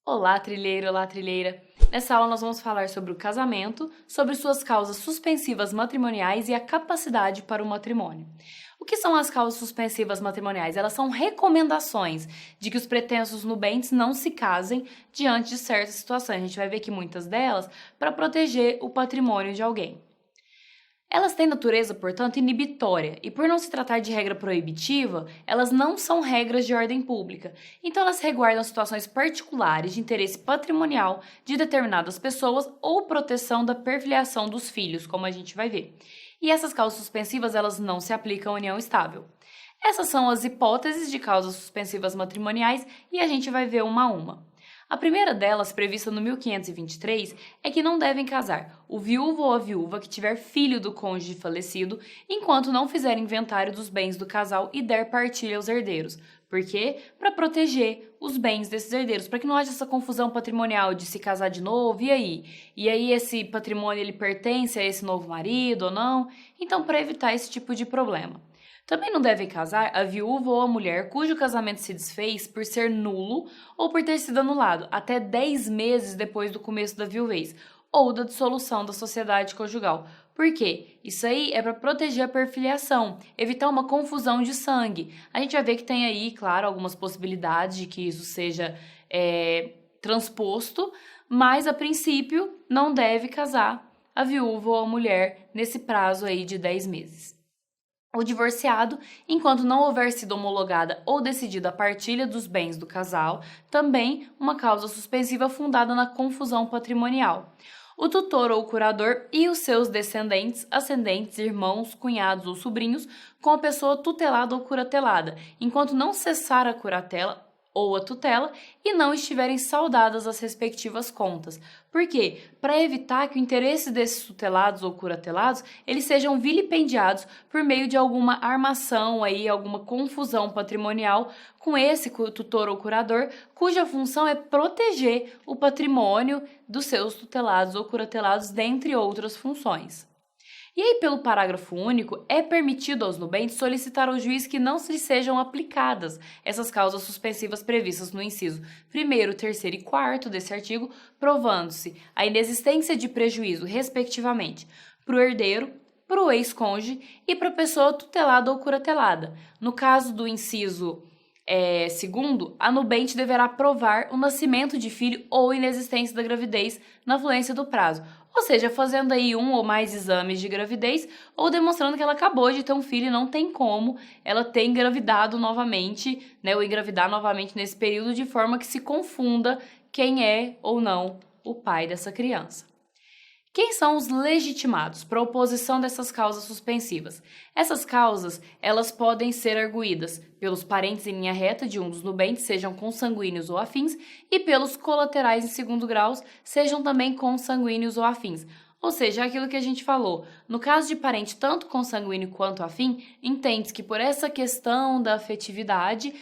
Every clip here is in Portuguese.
Olá, trilheiro, olá, trilheira! Nessa aula nós vamos falar sobre o casamento, sobre suas causas suspensivas matrimoniais e a capacidade para o matrimônio. O que são as causas suspensivas matrimoniais? Elas são recomendações de que os pretensos nubentes não se casem diante de certas situações. A gente vai ver que muitas delas para proteger o patrimônio de alguém. Elas têm natureza, portanto, inibitória, e por não se tratar de regra proibitiva, elas não são regras de ordem pública. Então, elas resguardam situações particulares de interesse patrimonial de determinadas pessoas ou proteção da perfiliação dos filhos, como a gente vai ver. E essas causas suspensivas, elas não se aplicam à união estável. Essas são as hipóteses de causas suspensivas matrimoniais e a gente vai ver uma a uma. A primeira delas, prevista no 1523, é que não devem casar o viúvo ou a viúva que tiver filho do cônjuge falecido, enquanto não fizer inventário dos bens do casal e der partilha aos herdeiros. Por quê? Para proteger os bens desses herdeiros, para que não haja essa confusão patrimonial de se casar de novo, e aí? E aí esse patrimônio ele pertence a esse novo marido ou não? Então, para evitar esse tipo de problema. Também não deve casar a viúva ou a mulher cujo casamento se desfez por ser nulo ou por ter sido anulado até 10 meses depois do começo da viuvez ou da dissolução da sociedade conjugal. Por quê? Isso aí é para proteger a perfiliação, evitar uma confusão de sangue. A gente vai ver que tem aí, claro, algumas possibilidades de que isso seja transposto, mas a princípio não deve casar a viúva ou a mulher nesse prazo aí de 10 meses. O divorciado, enquanto não houver sido homologada ou decidida a partilha dos bens do casal, também uma causa suspensiva fundada na confusão patrimonial. O tutor ou curador e os seus descendentes, ascendentes, irmãos, cunhados ou sobrinhos, com a pessoa tutelada ou curatelada, enquanto não cessar a curatela ou a tutela e não estiverem saudadas as respectivas contas. Por quê? Para evitar que o interesse desses tutelados ou curatelados eles sejam vilipendiados por meio de alguma armação, aí, alguma confusão patrimonial com esse tutor ou curador, cuja função é proteger o patrimônio dos seus tutelados ou curatelados, dentre outras funções. E aí, pelo parágrafo único, é permitido aos nubentes solicitar ao juiz que não lhes sejam aplicadas essas causas suspensivas previstas no inciso 1º, 3º e 4º desse artigo, provando-se a inexistência de prejuízo, respectivamente, para o herdeiro, para o ex-cônjuge e para a pessoa tutelada ou curatelada. No caso do inciso segundo, a nubente deverá provar o nascimento de filho ou inexistência da gravidez na fluência do prazo. Ou seja, fazendo aí um ou mais exames de gravidez ou demonstrando que ela acabou de ter um filho e não tem como ela ter engravidado novamente, né, ou engravidar novamente nesse período de forma que se confunda quem é ou não o pai dessa criança. Quem são os legitimados para a oposição dessas causas suspensivas? Essas causas, elas podem ser arguídas pelos parentes em linha reta de um dos nubentes, sejam consanguíneos ou afins, e pelos colaterais em segundo grau, sejam também consanguíneos ou afins. Ou seja, aquilo que a gente falou, no caso de parente tanto consanguíneo quanto afim, entende-se que por essa questão da afetividade,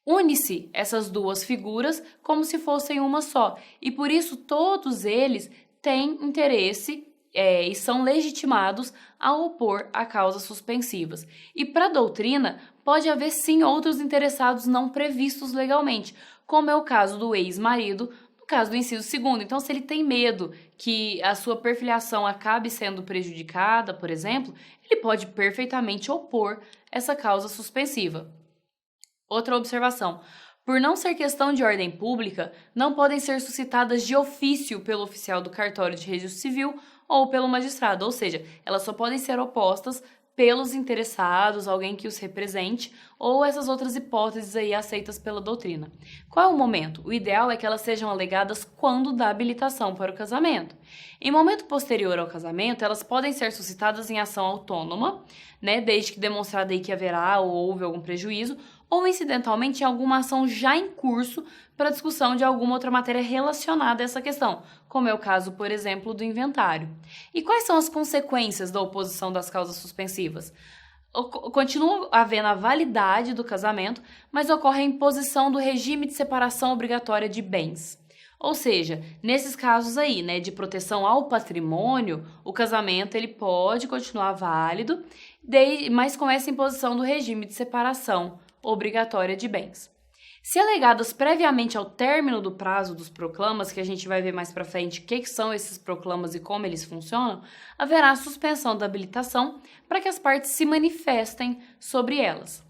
une-se essas duas figuras como se fossem uma só, e por isso todos eles têm interesse e são legitimados a opor a causas suspensivas. E para a doutrina, pode haver sim outros interessados não previstos legalmente, como é o caso do ex-marido, no caso do inciso 2º. Então, se ele tem medo que a sua perfiliação acabe sendo prejudicada, por exemplo, ele pode perfeitamente opor essa causa suspensiva. Outra observação. Por não ser questão de ordem pública, não podem ser suscitadas de ofício pelo oficial do cartório de registro civil ou pelo magistrado, ou seja, elas só podem ser opostas pelos interessados, alguém que os represente, ou essas outras hipóteses aí aceitas pela doutrina. Qual é o momento? O ideal é que elas sejam alegadas quando dá habilitação para o casamento. Em momento posterior ao casamento, elas podem ser suscitadas em ação autônoma, né, desde que demonstrado aí que haverá ou houve algum prejuízo, ou incidentalmente em alguma ação já em curso para discussão de alguma outra matéria relacionada a essa questão, como é o caso, por exemplo, do inventário. E quais são as consequências da oposição das causas suspensivas? Continua havendo a validade do casamento, mas ocorre a imposição do regime de separação obrigatória de bens. Ou seja, nesses casos aí, né, de proteção ao patrimônio, o casamento ele pode continuar válido, mas com essa imposição do regime de separação obrigatória de bens. Se alegadas previamente ao término do prazo dos proclamas, que a gente vai ver mais para frente o que são esses proclamas e como eles funcionam, haverá suspensão da habilitação para que as partes se manifestem sobre elas.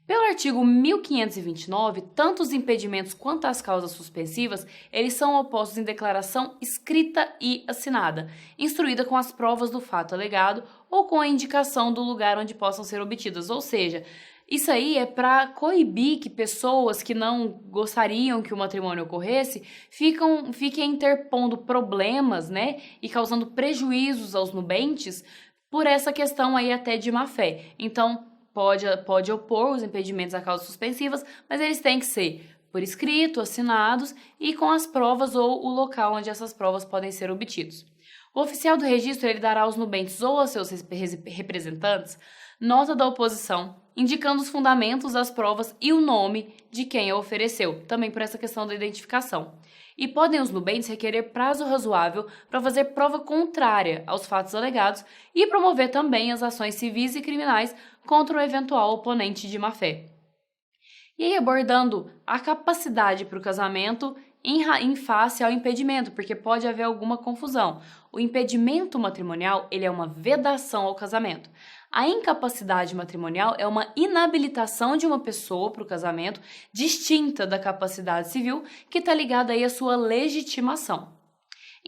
Pelo artigo 1529, tanto os impedimentos quanto as causas suspensivas, eles são opostos em declaração escrita e assinada, instruída com as provas do fato alegado ou com a indicação do lugar onde possam ser obtidas, ou seja, isso aí é para coibir que pessoas que não gostariam que o matrimônio ocorresse fiquem interpondo problemas, né, e causando prejuízos aos nubentes por essa questão aí até de má-fé. Então, pode opor os impedimentos a causas suspensivas, mas eles têm que ser por escrito, assinados e com as provas ou o local onde essas provas podem ser obtidos. O oficial do registro ele dará aos nubentes ou aos seus representantes nota da oposição, indicando os fundamentos das provas e o nome de quem a ofereceu, também por essa questão da identificação. E podem os nubentes requerer prazo razoável para fazer prova contrária aos fatos alegados e promover também as ações civis e criminais contra o eventual oponente de má-fé. E aí, abordando a capacidade para o casamento em face ao impedimento, porque pode haver alguma confusão. O impedimento matrimonial, ele é uma vedação ao casamento. A incapacidade matrimonial é uma inabilitação de uma pessoa para o casamento, distinta da capacidade civil, que está ligada aí à sua legitimação.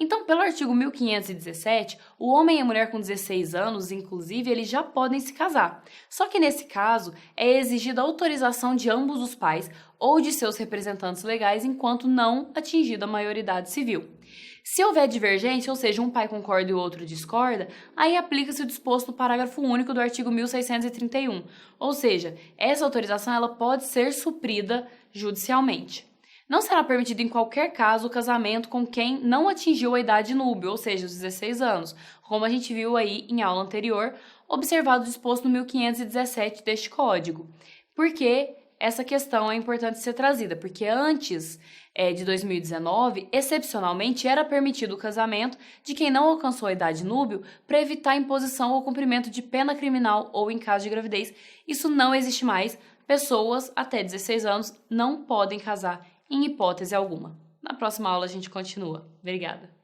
Então, pelo artigo 1517, o homem e a mulher com 16 anos, inclusive, eles já podem se casar. Só que nesse caso, é exigida a autorização de ambos os pais ou de seus representantes legais enquanto não atingida a maioridade civil. Se houver divergência, ou seja, um pai concorda e o outro discorda, aí aplica-se o disposto no parágrafo único do artigo 1631. Ou seja, essa autorização ela pode ser suprida judicialmente. Não será permitido em qualquer caso o casamento com quem não atingiu a idade núbia, ou seja, os 16 anos, como a gente viu aí em aula anterior, observado o disposto no 1517 deste Código. Por que essa questão é importante ser trazida? Porque antes de 2019, excepcionalmente, era permitido o casamento de quem não alcançou a idade núbil para evitar a imposição ou cumprimento de pena criminal ou em caso de gravidez. Isso não existe mais. Pessoas até 16 anos não podem casar em hipótese alguma. Na próxima aula a gente continua. Obrigada!